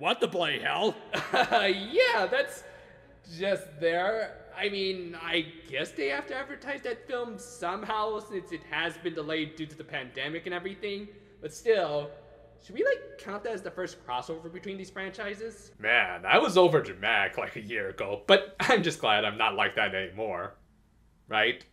what the bloody hell? Yeah, that's just there. I mean, I guess they have to advertise that film somehow since it has been delayed due to the pandemic and everything. But still, should we count that as the first crossover between these franchises? Man, I was over dramatic like a year ago, but I'm just glad I'm not like that anymore. Right?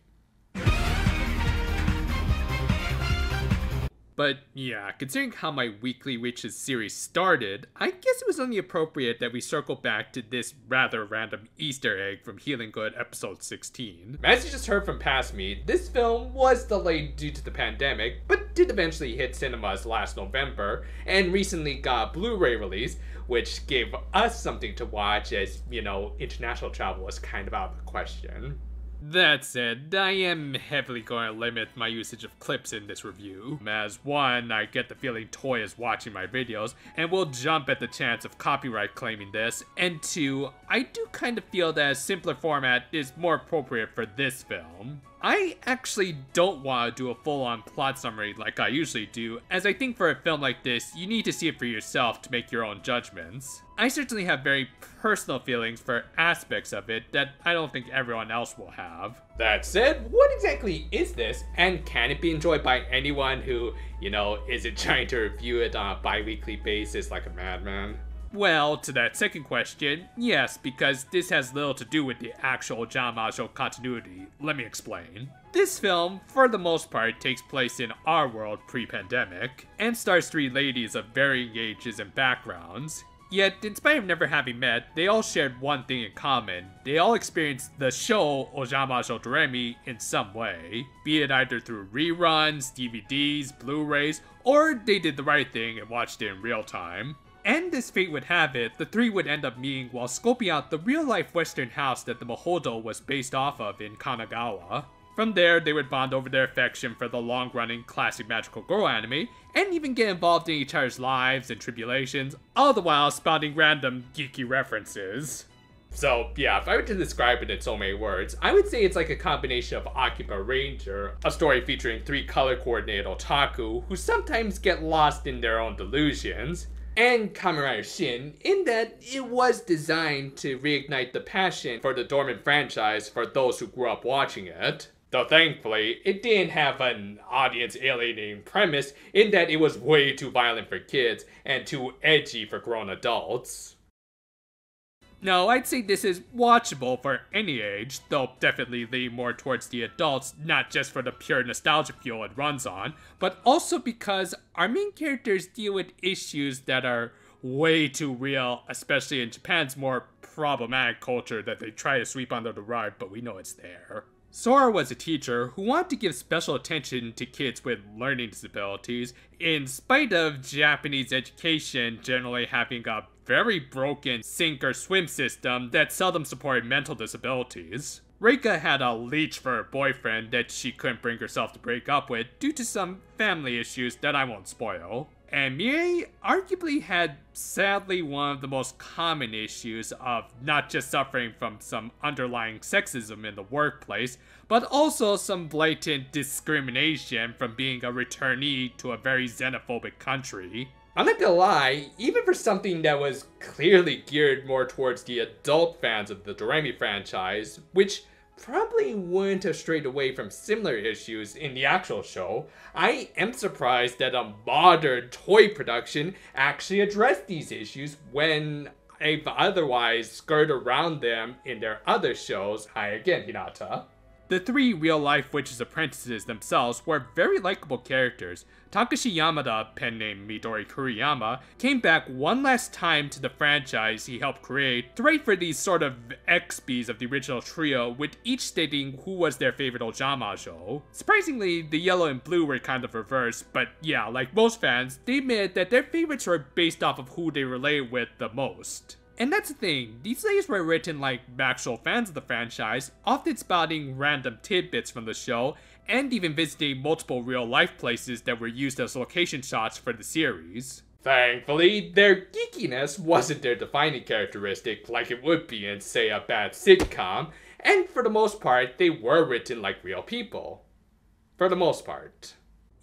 But yeah, considering how my Weekly Witches series started, I guess it was only appropriate that we circle back to this rather random Easter egg from Healing Good episode 16. As you just heard from past me, this film was delayed due to the pandemic, but did eventually hit cinemas last November, and recently got a Blu-ray release, which gave us something to watch as, you know, international travel was kind of out of the question. That said, I am heavily going to limit my usage of clips in this review, as one, I get the feeling Toy is watching my videos and will jump at the chance of copyright claiming this, and two, I do kind of feel that a simpler format is more appropriate for this film. I actually don't want to do a full-on plot summary like I usually do, as I think for a film like this, you need to see it for yourself to make your own judgments. I certainly have very personal feelings for aspects of it that I don't think everyone else will have. That said, what exactly is this, and can it be enjoyed by anyone who, you know, isn't trying to review it on a bi-weekly basis like a madman? Well, to that second question, yes, because this has little to do with the actual Jamajo continuity. Let me explain. This film, for the most part, takes place in our world pre-pandemic, and stars three ladies of varying ages and backgrounds. Yet, in spite of never having met, they all shared one thing in common. They all experienced the show Ojamajo Doremi in some way, be it either through reruns, DVDs, Blu-rays, or they did the right thing and watched it in real time. And as fate would have it, the three would end up meeting while scoping out the real-life western house that the Mahodo was based off of in Kanagawa. From there, they would bond over their affection for the long-running classic magical girl anime, and even get involved in each other's lives and tribulations, all the while spouting random geeky references. So yeah, if I were to describe it in so many words, I would say it's like a combination of Akiba Ranger, a story featuring three color-coordinated otaku who sometimes get lost in their own delusions, and Kamen Rider Shin, in that it was designed to reignite the passion for the dormant franchise for those who grew up watching it. Though thankfully, it didn't have an audience alienating premise in that it was way too violent for kids and too edgy for grown adults. No, I'd say this is watchable for any age, though definitely lean more towards the adults, not just for the pure nostalgia fuel it runs on, but also because our main characters deal with issues that are way too real, especially in Japan's more problematic culture that they try to sweep under the rug, but we know it's there. Sora was a teacher who wanted to give special attention to kids with learning disabilities, in spite of Japanese education generally having a very broken sink or swim system that seldom supported mental disabilities. Reika had a leech for her boyfriend that she couldn't bring herself to break up with due to some family issues that I won't spoil. And Miei arguably had sadly one of the most common issues of not just suffering from some underlying sexism in the workplace, but also some blatant discrimination from being a returnee to a very xenophobic country. I'm not gonna lie, even for something that was clearly geared more towards the adult fans of the Doremi franchise, which probably wouldn't have strayed away from similar issues in the actual show, I am surprised that a modern toy production actually addressed these issues when they've otherwise skirted around them in their other shows. Hi again, Hinata. The three real-life witches' apprentices themselves were very likable characters. Takashi Yamada, pen name Midori Kuriyama, came back one last time to the franchise he helped create to write for these sort of XBs of the original trio, with each stating who was their favorite Ojamajo. Surprisingly, the yellow and blue were kind of reversed, but yeah, like most fans, they admitted that their favorites were based off of who they related with the most. And that's the thing, these ladies were written like actual fans of the franchise, often spouting random tidbits from the show, and even visiting multiple real-life places that were used as location shots for the series. Thankfully, their geekiness wasn't their defining characteristic like it would be in, say, a bad sitcom, and for the most part, they were written like real people. For the most part.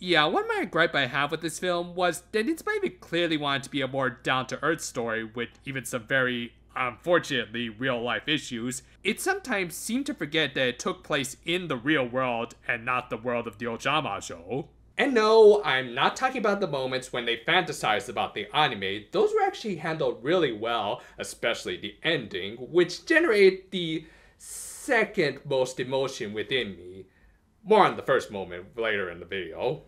Yeah, one minor gripe I have with this film was that despite it clearly wanted to be a more down-to-earth story with even some very, unfortunately, real-life issues, it sometimes seemed to forget that it took place in the real world and not the world of the Ojama show. And no, I'm not talking about the moments when they fantasized about the anime. Those were actually handled really well, especially the ending, which generated the second most emotion within me. More on the first moment later in the video.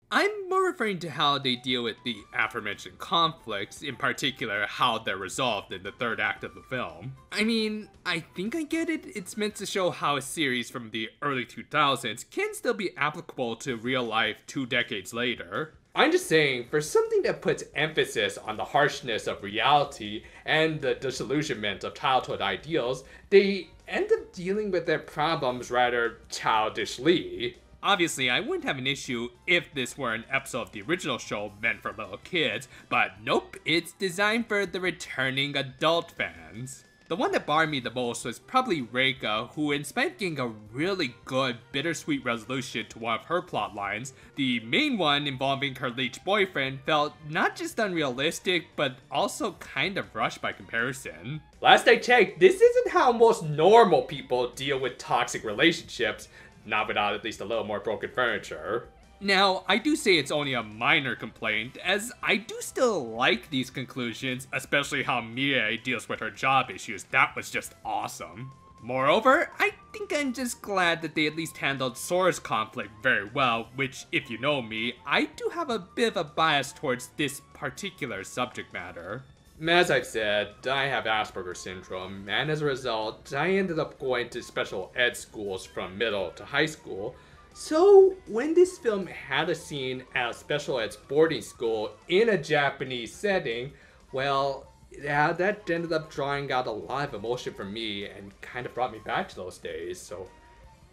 I'm more referring to how they deal with the aforementioned conflicts, in particular how they're resolved in the third act of the film. I mean, I think I get it. It's meant to show how a series from the early 2000s can still be applicable to real life 2 decades later. I'm just saying, for something that puts emphasis on the harshness of reality and the disillusionment of childhood ideals, they end up dealing with their problems rather childishly. Obviously, I wouldn't have an issue if this were an episode of the original show meant for little kids, but nope, it's designed for the returning adult fans. The one that bothered me the most was probably Reika, who in spite of getting a really good, bittersweet resolution to one of her plot lines, the main one involving her leech boyfriend felt not just unrealistic, but also kind of rushed by comparison. Last I checked, this isn't how most normal people deal with toxic relationships, not without at least a little more broken furniture. Now, I do say it's only a minor complaint, as I do still like these conclusions, especially how Mirai deals with her job issues. That was just awesome. Moreover, I think I'm just glad that they at least handled Sora's conflict very well, which, if you know me, I do have a bit of a bias towards this particular subject matter. As I've said, I have Asperger's syndrome, and as a result, I ended up going to special ed schools from middle to high school. So, when this film had a scene at a special ed boarding school in a Japanese setting, well, yeah, that ended up drawing out a lot of emotion for me and kind of brought me back to those days, so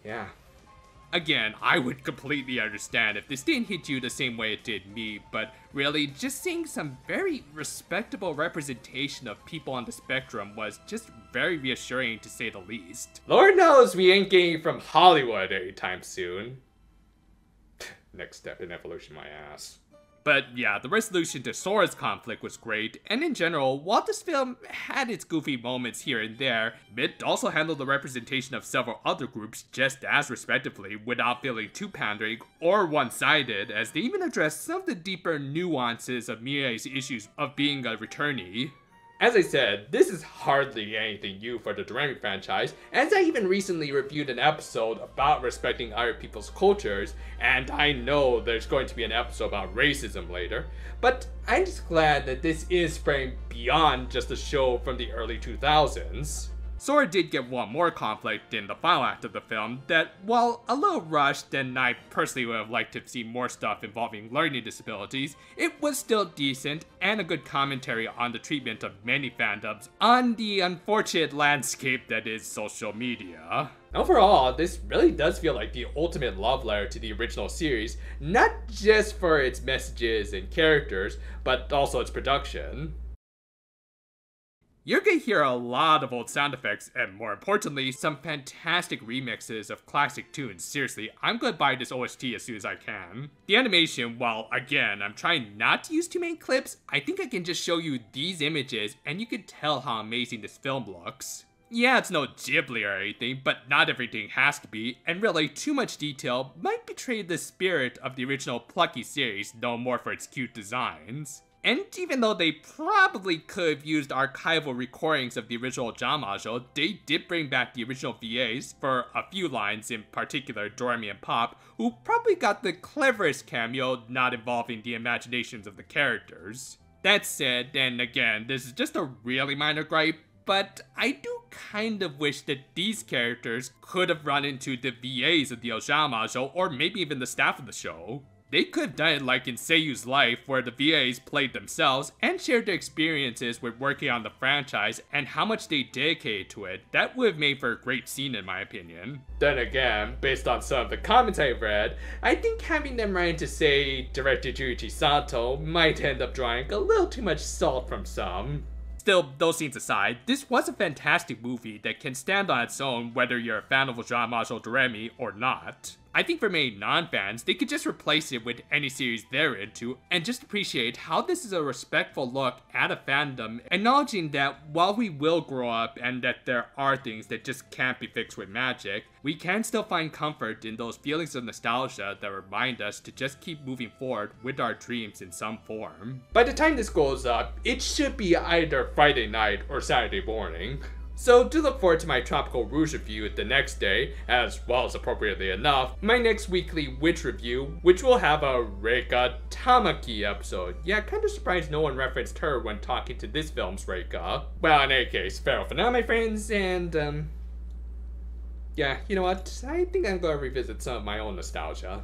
yeah. Again, I would completely understand if this didn't hit you the same way it did me, but really, just seeing some very respectable representation of people on the spectrum was just very reassuring to say the least. Lord knows we ain't getting from Hollywood anytime soon. Next step in evolution, my ass. But yeah, the resolution to Sora's conflict was great, and in general, while this film had its goofy moments here and there, it also handled the representation of several other groups just as respectively without feeling too pandering or one-sided, as they even addressed some of the deeper nuances of Mirai's issues of being a returnee. As I said, this is hardly anything new for the Doremi franchise, as I even recently reviewed an episode about respecting other people's cultures, and I know there's going to be an episode about racism later, but I'm just glad that this is framed beyond just a show from the early 2000s. Sora did get one more conflict in the final act of the film that, while a little rushed and I personally would have liked to see more stuff involving learning disabilities, it was still decent and a good commentary on the treatment of many fandoms on the unfortunate landscape that is social media. Overall, this really does feel like the ultimate love letter to the original series, not just for its messages and characters, but also its production. You're gonna hear a lot of old sound effects, and more importantly, some fantastic remixes of classic tunes. Seriously, I'm gonna buy this OST as soon as I can. The animation, while again, I'm trying not to use too many clips, I think I can just show you these images, and you can tell how amazing this film looks. Yeah, it's no Ghibli or anything, but not everything has to be, and really, too much detail might betray the spirit of the original Plucky series, known more for its cute designs. And even though they probably could have used archival recordings of the original Jamajo, they did bring back the original VAs for a few lines, in particular Doremi and Pop, who probably got the cleverest cameo not involving the imaginations of the characters. That said, and again, this is just a really minor gripe, but I do kind of wish that these characters could have run into the VAs of the Ojamajo, or maybe even the staff of the show. They could have done it like in Seiyu's Life, where the VAs played themselves and shared their experiences with working on the franchise and how much they dedicated to it. That would have made for a great scene in my opinion. Then again, based on some of the comments I've read, I think having them run into, say, director Junichi Sato might end up drawing a little too much salt from some. Still, those scenes aside, this was a fantastic movie that can stand on its own whether you're a fan of Ojamajo Doremi or not. I think for many non-fans, they could just replace it with any series they're into and just appreciate how this is a respectful look at a fandom, acknowledging that while we will grow up and that there are things that just can't be fixed with magic, we can still find comfort in those feelings of nostalgia that remind us to just keep moving forward with our dreams in some form. By the time this goes up, it should be either Friday night or Saturday morning. So do look forward to my Tropical Rouge review the next day, as well as appropriately enough, my next weekly Witch review, which will have a Reika Tamaki episode. Yeah, kinda surprised no one referenced her when talking to this film's Reika. Well, in any case, farewell for now, my friends, and yeah, you know what? I think I'm gonna revisit some of my own nostalgia.